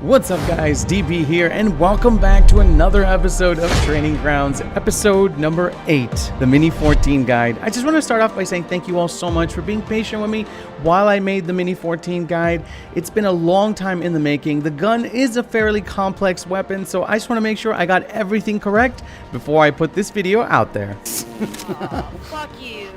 What's up guys, DB here, and welcome back to another episode of Training Grounds, episode number 8, the Mini 14 guide. I just want to start off by saying thank you all so much for being patient with me while I made the Mini 14 guide. It's been a long time in the making. The gun is a fairly complex weapon, so I just want to make sure I got everything correct before I put this video out there. Oh, fuck you.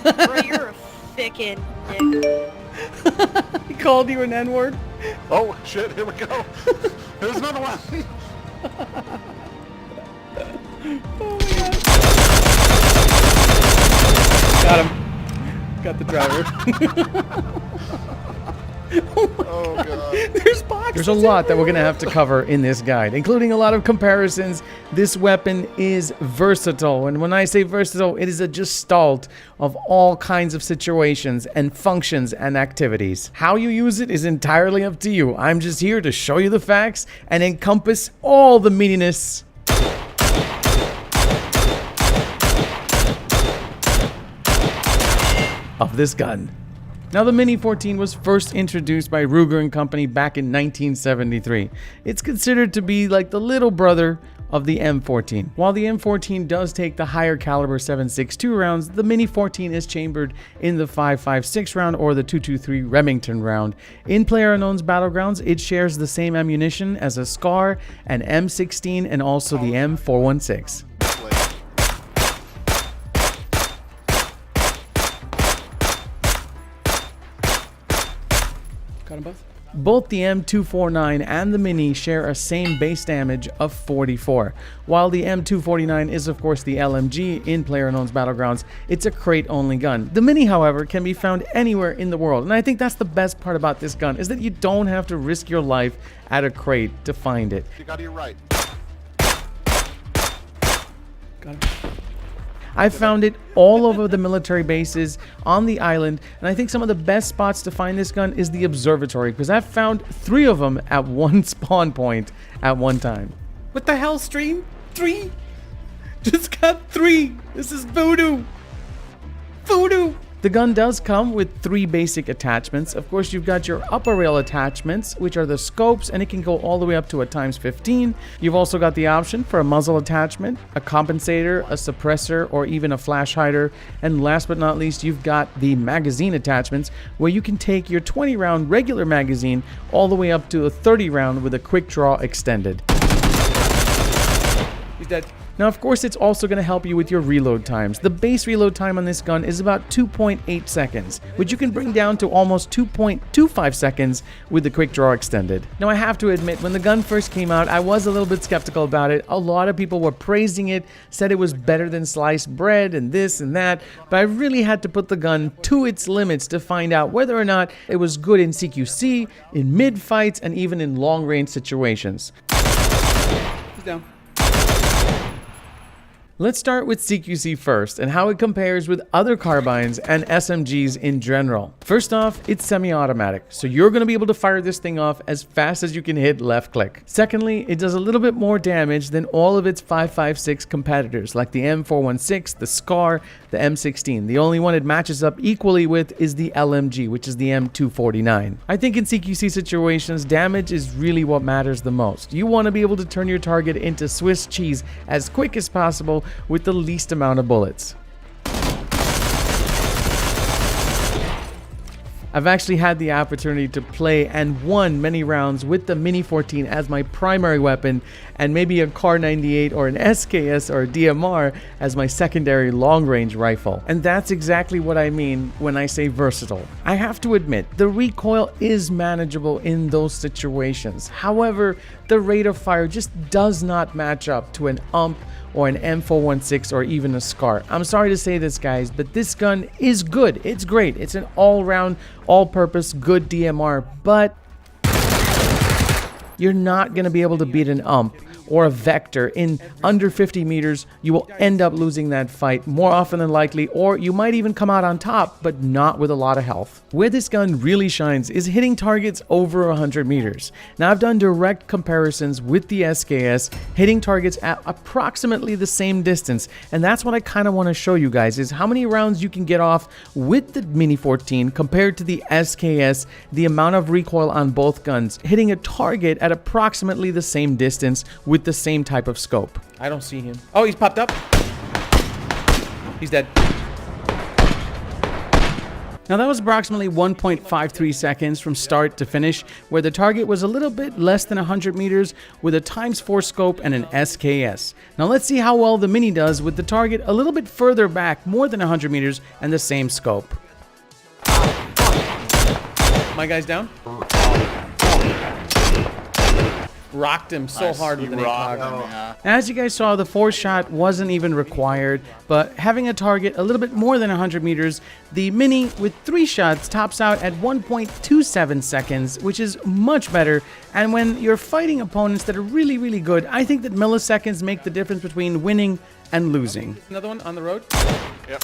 Bro, you're a fickin' nigga. He called you an N-word? Oh shit, here we go. There's another one. Oh my god. Got him. Got the driver. Oh god. There's boxes. There's a lot that we're gonna have to cover in this guide, including a lot of comparisons. This weapon is versatile, and when I say versatile, it is a gestalt of all kinds of situations and functions and activities. How you use it is entirely up to you. I'm just here to show you the facts and encompass all the meaniness of this gun. Now, the Mini 14 was first introduced by Ruger & Company back in 1973. It's considered to be like the little brother of the M14. While the M14 does take the higher caliber 7.62 rounds, the Mini 14 is chambered in the 5.56 round or the 2.23 Remington round. In PLAYERUNKNOWN'S Battlegrounds, it shares the same ammunition as a SCAR, an M16, and also the M416. Got them both? Both the M249 and the Mini share a same base damage of 44. While the M249 is of course the LMG in PLAYERUNKNOWN'S Battlegrounds, it's a crate-only gun. The Mini, however, can be found anywhere in the world, and I think that's the best part about this gun, is that you don't have to risk your life at a crate to find it. You got it right. Got it. I've found it all over the military bases, on the island, and I think some of the best spots to find this gun is the observatory, because I've found 3 of them at one spawn point at one time. What the hell, stream? 3? Just got 3! This is voodoo! Voodoo! The gun does come with 3 basic attachments. Of course, you've got your upper rail attachments, which are the scopes, and it can go all the way up to a ×15. You've also got the option for a muzzle attachment, a compensator, a suppressor, or even a flash hider. And last but not least, you've got the magazine attachments, where you can take your 20-round regular magazine all the way up to a 30-round with a quick draw extended. He's dead. Now, of course, it's also going to help you with your reload times. The base reload time on this gun is about 2.8 seconds, which you can bring down to almost 2.25 seconds with the quick draw extended. Now, I have to admit, when the gun first came out, I was a little bit skeptical about it. A lot of people were praising it, said it was better than sliced bread and this and that, but I really had to put the gun to its limits to find out whether or not it was good in CQC, in mid-fights, and even in long-range situations. He's down. Let's start with CQC first and how it compares with other carbines and SMGs in general. First off, it's semi-automatic, so you're going to be able to fire this thing off as fast as you can hit left click. Secondly, it does a little bit more damage than all of its 5.56 competitors like the M416, the SCAR, the M16. The only one it matches up equally with is the LMG, which is the M249. I think in CQC situations, damage is really what matters the most. You want to be able to turn your target into Swiss cheese as quick as possible with the least amount of bullets. I've actually had the opportunity to play and won many rounds with the Mini 14 as my primary weapon, and maybe a Kar 98 or an SKS or a DMR as my secondary long-range rifle. And that's exactly what I mean when I say versatile. I have to admit, the recoil is manageable in those situations. However, the rate of fire just does not match up to an UMP or an M416 or even a SCAR. I'm sorry to say this, guys, but this gun is good. It's great. It's an all-round, all-purpose, good DMR, but you're not going to be able to beat an UMP or a vector in under 50 meters, you will end up losing that fight more often than likely, or you might even come out on top, but not with a lot of health. Where this gun really shines is hitting targets over 100 meters. Now, I've done direct comparisons with the SKS, hitting targets at approximately the same distance, and that's what I kind of want to show you guys, is how many rounds you can get off with the Mini 14 compared to the SKS, the amount of recoil on both guns, hitting a target at approximately the same distance with the same type of scope. I don't see him. Oh, he's popped up. He's dead. Now, that was approximately 1.53 seconds from start to finish, where the target was a little bit less than 100 meters with a ×4 scope and an SKS. Now, let's see how well the Mini does with the target a little bit further back, more than 100 meters, and the same scope. My guy's down. Rocked him so hard with an ACOG. As you guys saw, the 4th shot wasn't even required, but having a target a little bit more than 100 meters, the Mini with 3 shots tops out at 1.27 seconds, which is much better. And when you're fighting opponents that are really, really good, I think that milliseconds make the difference between winning and losing. Another one on the road? Yep.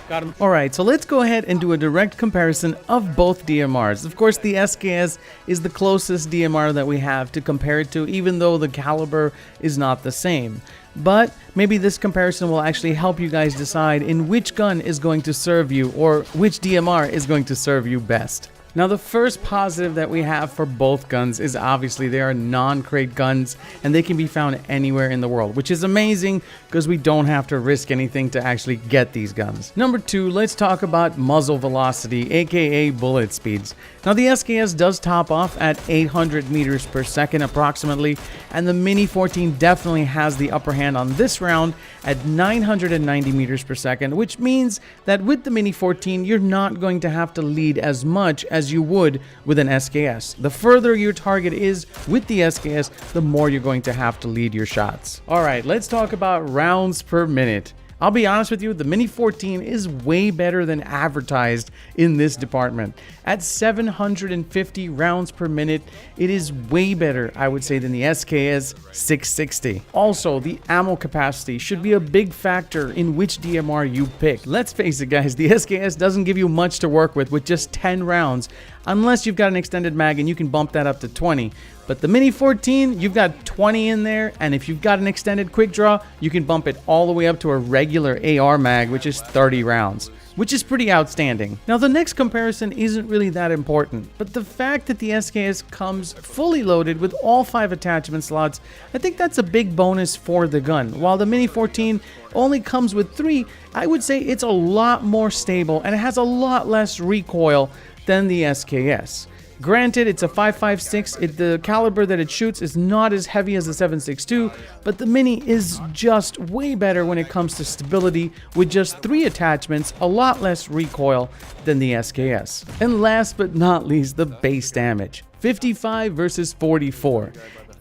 Got him. Alright, so let's go ahead and do a direct comparison of both DMRs. Of course, the SKS is the closest DMR that we have to compare it to, even though the caliber is not the same. But maybe this comparison will actually help you guys decide in which gun is going to serve you, or which DMR is going to serve you best. Now, the first positive that we have for both guns is obviously they are non-crate guns and they can be found anywhere in the world, which is amazing because we don't have to risk anything to actually get these guns. Number 2, let's talk about muzzle velocity, aka bullet speeds. Now, the SKS does top off at 800 meters per second approximately, and the Mini 14 definitely has the upper hand on this round at 990 meters per second, which means that with the Mini 14, you're not going to have to lead as much as you would with an SKS. The further your target is with the SKS, the more you're going to have to lead your shots. All right, let's talk about rounds per minute. I'll be honest with you, the Mini 14 is way better than advertised in this department. At 750 rounds per minute, it is way better, I would say, than the SKS 660. Also, the ammo capacity should be a big factor in which DMR you pick. Let's face it, guys, the SKS doesn't give you much to work with just 10 rounds, unless you've got an extended mag and you can bump that up to 20. But the Mini 14, you've got 20 in there, and if you've got an extended quick draw, you can bump it all the way up to a regular AR mag, which is 30 rounds, which is pretty outstanding. Now, the next comparison isn't really that important, but the fact that the SKS comes fully loaded with all 5 attachment slots, I think that's a big bonus for the gun. While the Mini 14 only comes with 3, I would say it's a lot more stable and it has a lot less recoil than the SKS. Granted, it's a 5.56, the caliber that it shoots is not as heavy as the 7.62, but the Mini is just way better when it comes to stability with just 3 attachments, a lot less recoil than the SKS. And last but not least, the base damage. 55 versus 44.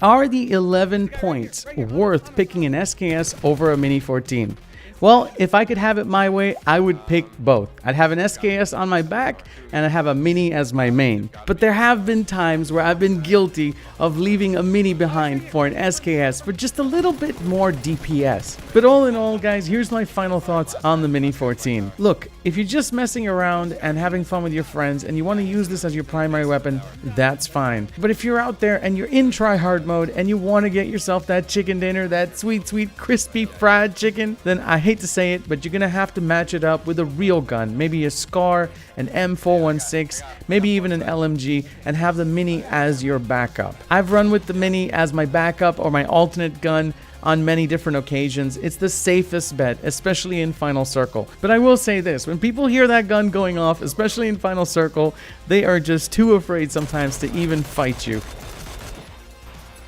Are the 11 points worth picking an SKS over a Mini 14? Well, if I could have it my way, I would pick both. I'd have an SKS on my back and I'd have a Mini as my main. But there have been times where I've been guilty of leaving a Mini behind for an SKS for just a little bit more DPS. But all in all, guys, here's my final thoughts on the Mini 14. Look, if you're just messing around and having fun with your friends and you want to use this as your primary weapon, that's fine. But if you're out there and you're in try-hard mode and you want to get yourself that chicken dinner, that sweet, sweet, crispy fried chicken, then I hate to say it, but you're gonna have to match it up with a real gun, maybe a SCAR, an M416, maybe even an LMG, and have the Mini as your backup. I've run with the Mini as my backup or my alternate gun on many different occasions. It's the safest bet, especially in Final Circle. But I will say this, when people hear that gun going off, especially in Final Circle, they are just too afraid sometimes to even fight you.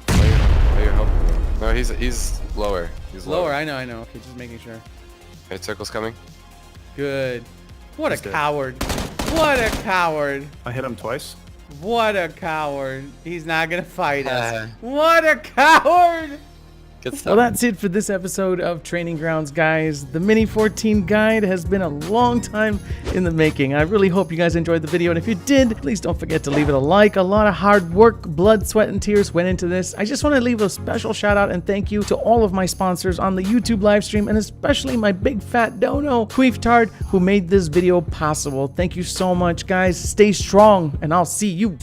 Player help. No, he's lower. He's Lower, I know. Okay, just making sure. Okay, circle's coming. Good. What He's a dead. coward. What a coward. I hit him twice. What a coward. He's not gonna fight us. What a coward. Good stuff. Well, that's it for this episode of Training Grounds, guys. The Mini 14 guide has been a long time in the making. I really hope you guys enjoyed the video, and if you did, please don't forget to leave it a like. A lot of hard work, blood, sweat, and tears went into this. I just want to leave a special shout out and thank you to all of my sponsors on the YouTube live stream, and especially my big fat dono, Queeftard, who made this video possible. Thank you so much, guys. Stay strong, and I'll see you